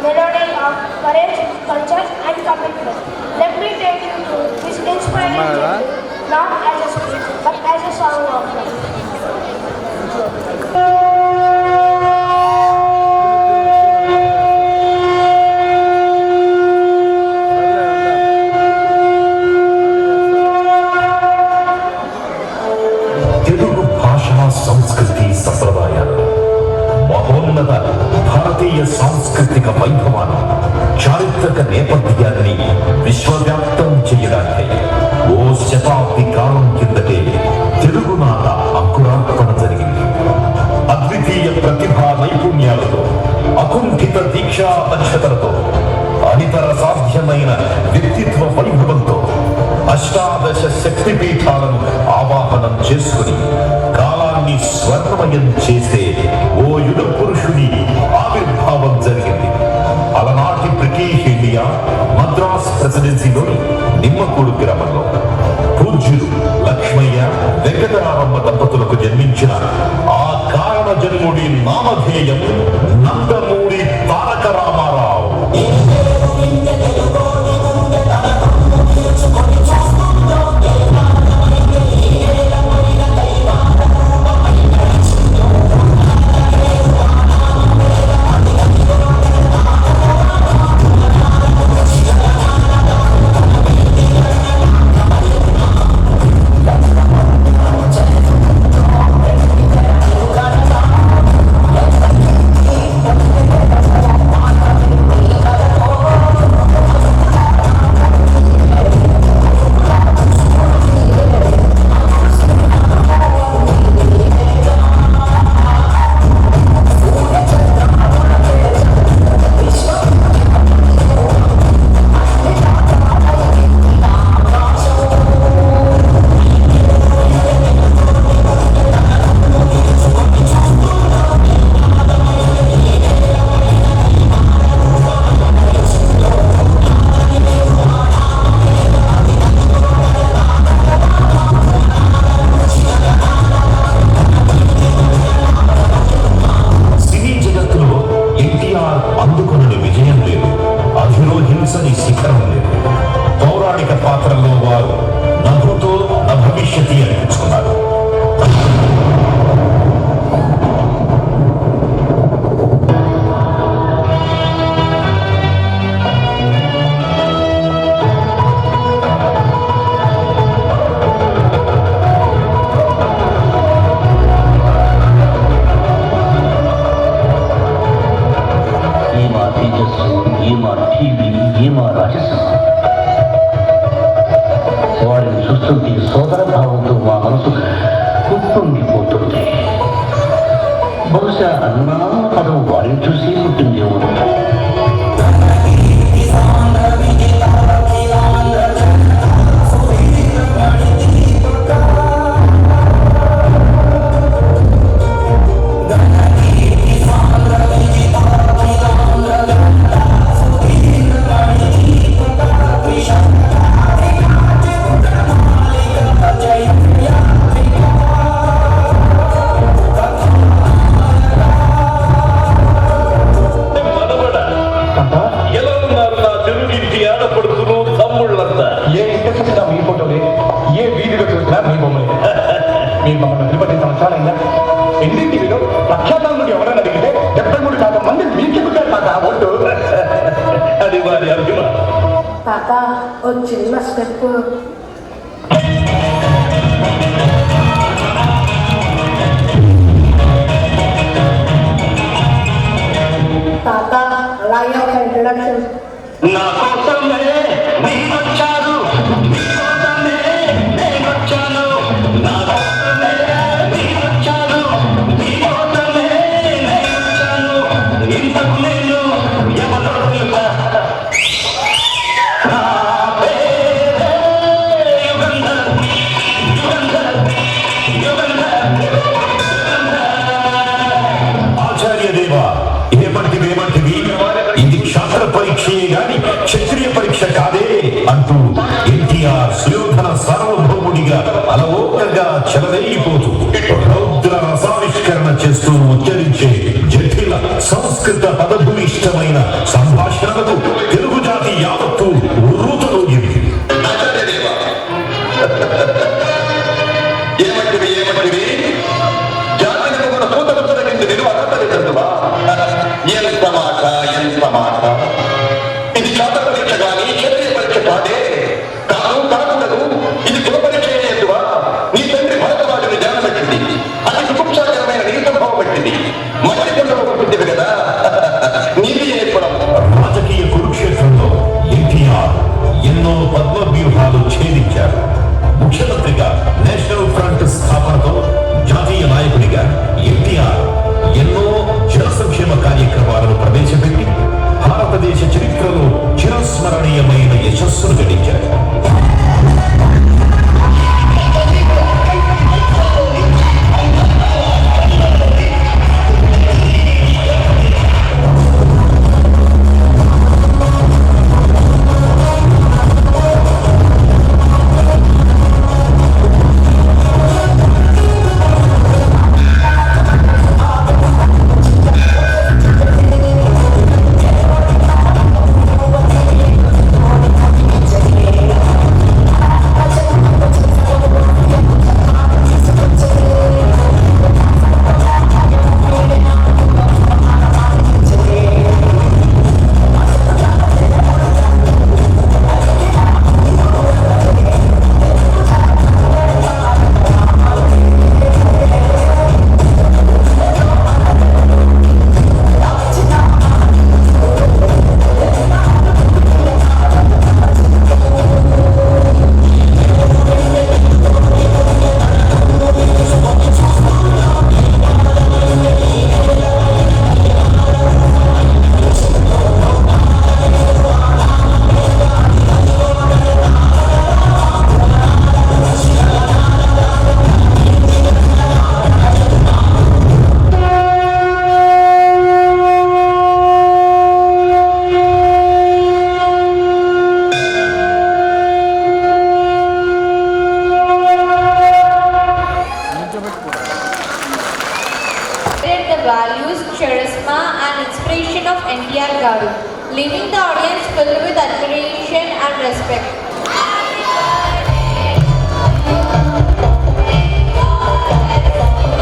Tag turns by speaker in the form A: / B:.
A: melody of courage, culture, and commitment. Let me take you to this inspiring journey, not as a speech, but as a song of life.
B: సంస్కృతి సంప్రదాయాలు మహోన్నత భారతీయ సాంస్కృతిక వైభవాన్ని చారిత్రక నేపథ్యాన్ని విశ్వవ్యాప్తం చేయడానికి ఓ శతాబ్ది కాలం కిందటే తెలుగునాట అంకురార్పణ జరిగింది. అద్వితీయ ప్రతిభా నైపుణ్యాలతో అకుంఠిత దీక్షా దక్షతలతో అనితర సాధ్యమైన వ్యక్తిత్వ వైభవంతో అష్టాదశ శక్తిపీఠాలను ఆవాహనం చేసుకుని కాలాన్ని స్వర్ణమయం చేసే ఓ యుగ పురుషుని ఆవిర్భావం జరిగింది. అలనాటి బ్రిటిష్ ఇండియా మద్రాస్ ప్రెసిడెన్సీలోని నిమ్మకూడు గ్రామంలో పూజ్యులు లక్ష్మయ్య వెంకటరామమ్మ దంపతులకు జన్మించిన ఆ కారణ జన్ముడి నామధేయం నందమూరి తారక రామారావు.
C: వాడిని చూస్తుంటే సోదర భావంతో మా మనసు ఉప్పొంగిపోతుంది. బహుశా అన్నా పదం వాడిని చూసి ఉంటుందేమో.
A: తాత ఓ చిన్న స్టెప్. తాత అలాగే ఒక ఇంట్రడక్షన్.
C: నా కోసమే నీవొచ్చారు, నీకోసమే నేనొచ్చాను. నా కోసమే నీవొచ్చారు, నీకోసమే నేనొచ్చాను. ఇంతకు నేను ఎవరో తెలుసా?
B: ఇది క్షాత్ర పరీక్షయే గాని క్షత్రియ పరీక్ష కాదే అంటూ ఎన్టీఆర్ సుయోధన సార్వభౌముడిగా అలవోకగా చెలరేగిపోతూ రౌద్ర రసావిష్కరణ చేస్తూ ఉచ్చరించే జటిల సంస్కృత పద అర్థభూయిష్టమైన సంభాషణలకు తెలుగు జాతి యావత్తు ఉర్రూతలూగింది.
D: ఏమంటివి జాతిని కూడా పూతపుచ్చదగింది నేను అర్థపరిచదువా? ఎంత మాట ఇది శాత పరీక్ష కానీ క్షత్రియ పరీక్ష కాదే. కాకూడదు. ఇది కుల పరీక్ష ఎందువా? నీ తండ్రి భరతవాడిని జ్ఞానం పెట్టింది, అది కుటుంబకరమైన నీ సంభవం పెట్టింది, మట్టి కొండలో పుట్టింది కదా. నీది ఏర్పడం
B: రాజకీయ కురుక్షేత్రంలో ఎన్టీఆర్ ఎన్నో పద్మ వ్యూహాలు ఛేదించారు. ముఖ్యమంత్రిగా నేషనల్ ఫ్రంట్ స్థాపనతో జాతీయ నాయకుడిగా ఎన్టీఆర్ ఎన్నో జన సంక్షేమ కార్యక్రమాలను ప్రవేశపెట్టి భారతదేశ చరిత్రలో చిరస్మరణీయమైన యశస్సును గడించారు.
E: The values, charisma and inspiration of NTR Garu, leaving the audience filled with admiration and respect.